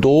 2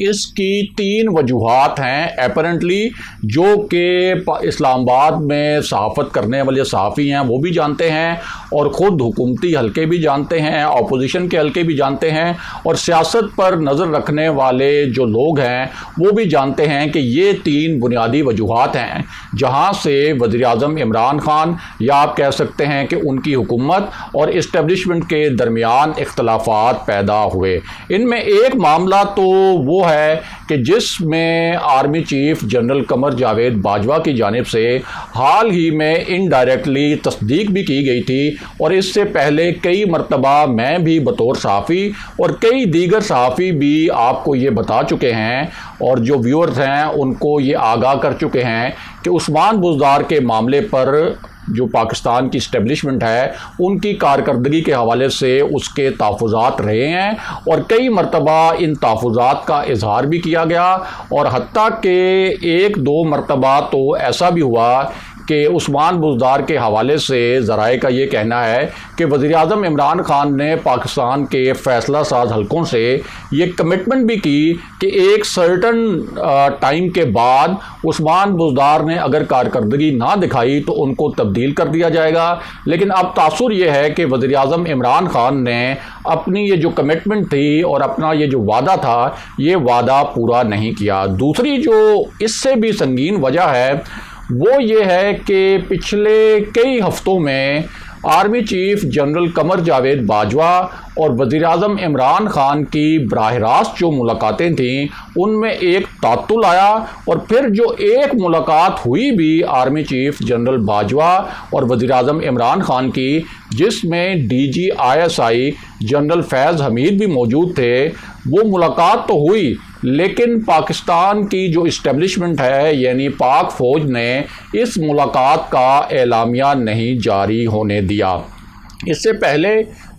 اس کی 3 وجوہات ہیں اپیرنٹلی، جو کہ اسلام آباد میں صحافت کرنے والے صحافی ہیں وہ بھی جانتے ہیں، اور خود حکومتی حلقے بھی جانتے ہیں، اپوزیشن کے حلقے بھی جانتے ہیں، اور سیاست پر نظر رکھنے والے جو لوگ ہیں وہ بھی جانتے ہیں کہ یہ 3 بنیادی وجوہات ہیں جہاں سے وزیر اعظم عمران خان یا آپ کہہ سکتے ہیں کہ ان کی حکومت اور اسٹیبلشمنٹ کے درمیان اختلافات پیدا ہوئے۔ ان میں ایک معاملہ تو وہ ہے کہ جس میں army chief general Qamar Javed Bajwa کی جانب سے حال ہی میں انڈائریکٹلی تصدیق بھی کی گئی تھی، اور اس سے پہلے کئی مرتبہ میں بھی بطور صحافی اور کئی دیگر صحافی بھی آپ کو یہ بتا چکے ہیں، اور جو ویورز ہیں ان کو یہ آگاہ کر چکے ہیں کہ عثمان بزدار کے معاملے پر جو پاکستان کی اسٹیبلشمنٹ ہے ان کی کارکردگی کے حوالے سے اس کے تحفظات رہے ہیں، اور کئی مرتبہ ان تحفظات کا اظہار بھی کیا گیا، اور حتیٰ کہ 1-2 مرتبہ تو ایسا بھی ہوا کہ عثمان بزدار کے حوالے سے ذرائع کا یہ کہنا ہے کہ وزیر اعظم عمران خان نے پاکستان کے فیصلہ ساز حلقوں سے یہ کمٹمنٹ بھی کی کہ ایک سرٹن ٹائم کے بعد عثمان بزدار نے اگر کارکردگی نہ دکھائی تو ان کو تبدیل کر دیا جائے گا۔ لیکن اب تاثر یہ ہے کہ وزیر اعظم عمران خان نے اپنی یہ جو کمٹمنٹ تھی اور اپنا یہ جو وعدہ تھا یہ وعدہ پورا نہیں کیا۔ دوسری جو اس سے بھی سنگین وجہ ہے وہ یہ ہے کہ پچھلے کئی ہفتوں میں army chief general Qamar Javed Bajwa اور وزیر اعظم عمران خان کی براہ راست جو ملاقاتیں تھیں ان میں ایک تعطل آیا، اور پھر جو ایک ملاقات ہوئی بھی آرمی چیف جنرل باجوہ اور وزیر اعظم عمران خان کی، جس میں DGISI جنرل فیض حمید بھی موجود تھے، وہ ملاقات تو ہوئی لیکن پاکستان کی جو اسٹیبلشمنٹ ہے یعنی پاک فوج نے اس ملاقات کا اعلامیہ نہیں جاری ہونے دیا۔ اس سے پہلے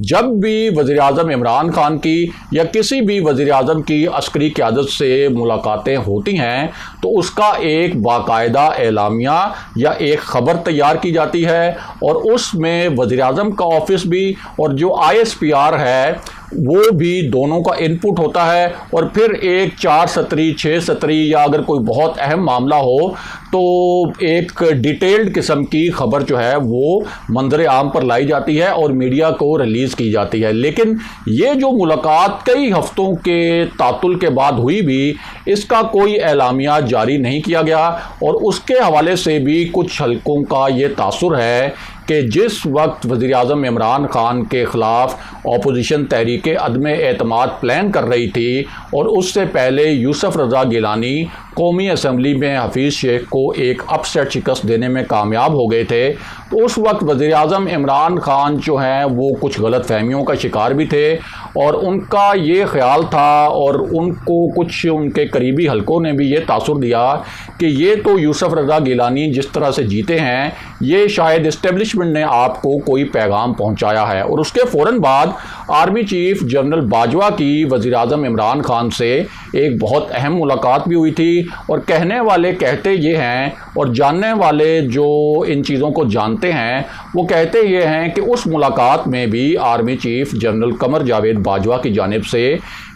جب بھی وزیر اعظم عمران خان کی یا کسی بھی وزیر اعظم کی عسکری قیادت سے ملاقاتیں ہوتی ہیں تو اس کا ایک باقاعدہ اعلامیہ یا ایک خبر تیار کی جاتی ہے، اور اس میں وزیر اعظم کا آفس بھی اور جو ISPR ہے وہ بھی دونوں کا انپٹ ہوتا ہے، اور پھر ایک 4 سطری 6 سطری یا اگر کوئی بہت اہم معاملہ ہو تو ایک ڈیٹیلڈ قسم کی خبر جو ہے وہ منظر عام پر لائی جاتی ہے اور میڈیا کو ریلیز کی جاتی ہے۔ لیکن یہ جو ملاقات کئی ہفتوں کے تعطل کے بعد ہوئی بھی، اس کا کوئی اعلامیہ جاری نہیں کیا گیا، اور اس کے حوالے سے بھی کچھ حلقوں کا یہ تاثر ہے کہ جس وقت وزیر اعظم عمران خان کے خلاف اپوزیشن تحریک عدم اعتماد پلان کر رہی تھی، اور اس سے پہلے یوسف رضا گیلانی قومی اسمبلی میں حفیظ شیخ کو ایک اپ سیٹ شکست دینے میں کامیاب ہو گئے تھے، تو اس وقت وزیر اعظم عمران خان جو ہیں وہ کچھ غلط فہمیوں کا شکار بھی تھے، اور ان کا یہ خیال تھا اور ان کو کچھ ان کے قریبی حلقوں نے بھی یہ تاثر دیا کہ یہ تو یوسف رضا گیلانی جس طرح سے جیتے ہیں یہ شاید اسٹیبلشمنٹ نے آپ کو کوئی پیغام پہنچایا ہے۔ اور اس کے فوراً بعد آرمی چیف جنرل باجوہ کی وزیر اعظم عمران خان سے ایک بہت اہم ملاقات بھی ہوئی تھی، اور کہنے والے کہتے یہ ہیں اور جاننے والے جو ان چیزوں کو جانتے ہیں وہ کہتے یہ ہیں کہ اس ملاقات میں بھی army chief general Qamar Javed Bajwa کی جانب سے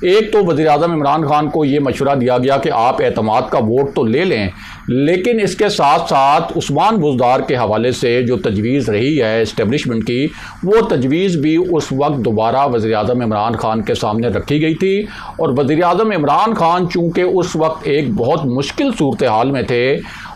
ایک تو وزیر اعظم عمران خان کو یہ مشورہ دیا گیا کہ آپ اعتماد کا ووٹ تو لے لیں، لیکن اس کے ساتھ ساتھ عثمان بزدار کے حوالے سے جو تجویز رہی ہے اسٹیبلشمنٹ کی، وہ تجویز بھی اس وقت دوبارہ وزیر اعظم عمران خان کے سامنے رکھی گئی تھی، اور وزیر اعظم عمران خان چونکہ اس وقت ایک بہت مشکل صورتحال میں تھے،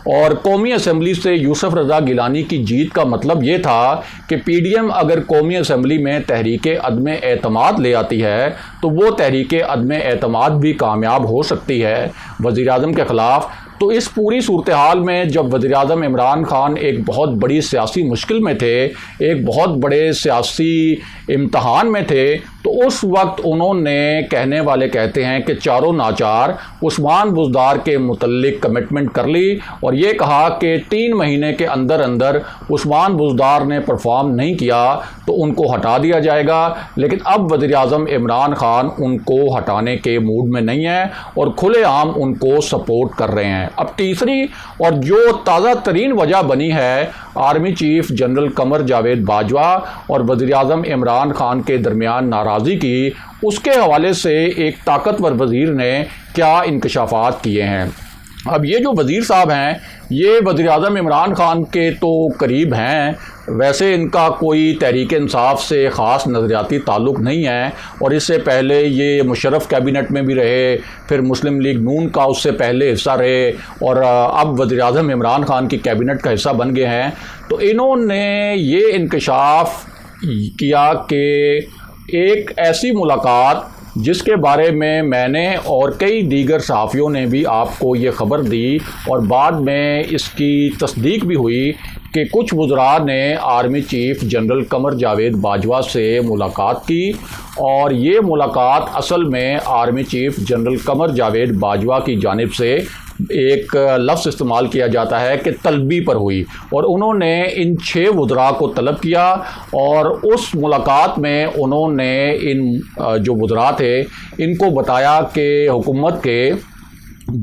اور قومی اسمبلی سے یوسف رضا گیلانی کی جیت کا مطلب یہ تھا کہ PDM اگر قومی اسمبلی میں تحریک عدم اعتماد لے آتی ہے تو وہ تحریک عدم اعتماد بھی کامیاب ہو سکتی ہے وزیر اعظم کے خلاف۔ تو اس پوری صورتحال میں جب وزیر اعظم عمران خان ایک بہت بڑی سیاسی مشکل میں تھے، ایک بہت بڑے سیاسی امتحان میں تھے، تو اس وقت انہوں نے کہنے والے کہتے ہیں کہ چاروں ناچار عثمان بزدار کے متعلق کمٹمنٹ کر لی، اور یہ کہا کہ 3 مہینے کے اندر اندر عثمان بزدار نے پرفارم نہیں کیا تو ان کو ہٹا دیا جائے گا۔ لیکن اب وزیر اعظم عمران خان ان کو ہٹانے کے موڈ میں نہیں ہے اور کھلے عام ان کو سپورٹ کر رہے ہیں۔ ہیں۔ اب تیسری اور جو تازہ ترین وجہ بنی ہے army chief general Qamar Javed Bajwa اور وزیر اعظم عمران خان کے درمیان ناراضی کی، اس کے حوالے سے ایک طاقتور وزیر نے کیا انکشافات کیے ہیں۔ اب یہ جو وزیر صاحب ہیں یہ وزیر اعظم عمران خان کے تو قریب ہیں، ویسے ان کا کوئی تحریک انصاف سے خاص نظریاتی تعلق نہیں ہے، اور اس سے پہلے یہ مشرف کیبنٹ میں بھی رہے، پھر مسلم لیگ نون کا اس سے پہلے حصہ رہے، اور اب وزیر اعظم عمران خان کی کیبنٹ کا حصہ بن گئے ہیں۔ تو انہوں نے یہ انکشاف کیا کہ ایک ایسی ملاقات جس کے بارے میں نے اور کئی دیگر صحافیوں نے بھی آپ کو یہ خبر دی، اور بعد میں اس کی تصدیق بھی ہوئی کہ کچھ وزراء نے army chief general Qamar Javed Bajwa سے ملاقات کی، اور یہ ملاقات اصل میں army chief general Qamar Javed Bajwa کی جانب سے ایک لفظ استعمال کیا جاتا ہے کہ طلبی پر ہوئی، اور انہوں نے ان 6 وزراء کو طلب کیا، اور اس ملاقات میں انہوں نے ان جو وزراء تھے ان کو بتایا کہ حکومت کے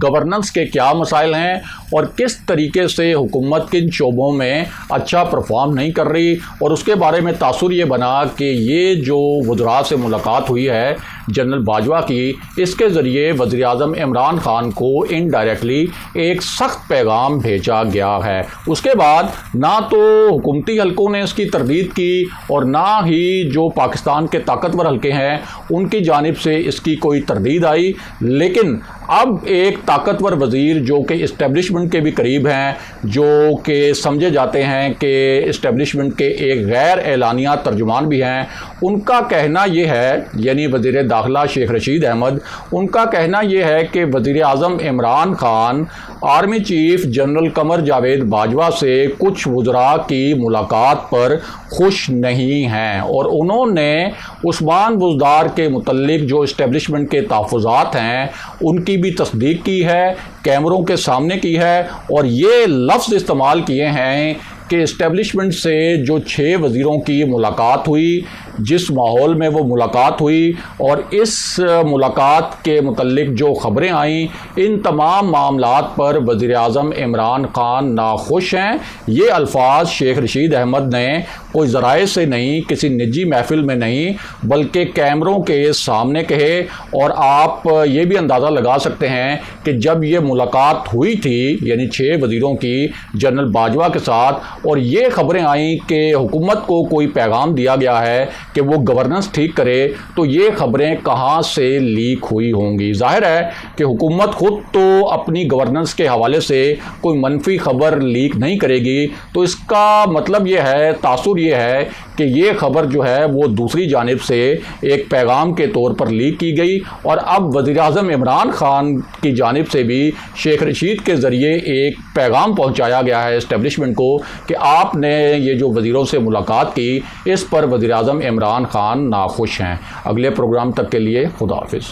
گورننس کے کیا مسائل ہیں اور کس طریقے سے حکومت کن شعبوں میں اچھا پرفارم نہیں کر رہی، اور اس کے بارے میں تاثر یہ بنا کہ یہ جو وزراء سے ملاقات ہوئی ہے جنرل باجوہ کی، اس کے ذریعے وزیر اعظم عمران خان کو انڈائریکٹلی ایک سخت پیغام بھیجا گیا ہے۔ اس کے بعد نہ تو حکومتی حلقوں نے اس کی تردید کی اور نہ ہی جو پاکستان کے طاقتور حلقے ہیں ان کی جانب سے اس کی کوئی تردید آئی، لیکن اب ایک طاقتور وزیر جو کہ اسٹیبلشمنٹ کے بھی قریب ہیں، جو کہ سمجھے جاتے ہیں کہ اسٹیبلشمنٹ کے ایک غیر اعلانیہ ترجمان بھی ہیں، ان کا کہنا یہ ہے، یعنی وزیر داخلہ شیخ رشید احمد، ان کا کہنا یہ ہے کہ وزیر اعظم Imran Khan army chief general Qamar Javed Bajwa سے کچھ وزراء کی ملاقات پر خوش نہیں ہیں، اور انہوں نے عثمان بزدار کے متعلق جو اسٹیبلشمنٹ کے تحفظات ہیں ان کی بھی تصدیق کی ہے، کیمروں کے سامنے کی ہے، اور یہ لفظ استعمال کیے ہیں کہ اسٹیبلشمنٹ سے جو 6 وزیروں کی ملاقات ہوئی، جس ماحول میں وہ ملاقات ہوئی اور اس ملاقات کے متعلق جو خبریں آئیں، ان تمام معاملات پر وزیر اعظم عمران خان ناخوش ہیں۔ یہ الفاظ شیخ رشید احمد نے کوئی ذرائع سے نہیں، کسی نجی محفل میں نہیں، بلکہ کیمروں کے سامنے کہے، اور آپ یہ بھی اندازہ لگا سکتے ہیں کہ جب یہ ملاقات ہوئی تھی یعنی 6 وزیروں کی جنرل باجوہ کے ساتھ، اور یہ خبریں آئیں کہ حکومت کو کوئی پیغام دیا گیا ہے کہ وہ گورننس ٹھیک کرے، تو یہ خبریں کہاں سے لیک ہوئی ہوں گی؟ ظاہر ہے کہ حکومت خود تو اپنی گورننس کے حوالے سے کوئی منفی خبر لیک نہیں کرے گی، تو اس کا مطلب یہ ہے، تاثر یہ ہے کہ یہ خبر جو ہے وہ دوسری جانب سے ایک پیغام کے طور پر لیک کی گئی، اور اب وزیر اعظم عمران خان کی جانب سے بھی شیخ رشید کے ذریعے ایک پیغام پہنچایا گیا ہے اسٹیبلشمنٹ کو کہ آپ نے یہ جو وزیروں سے ملاقات کی اس پر وزیر اعظم عمران خان ناخوش ہیں۔ اگلے پروگرام تک کے لیے خدا حافظ۔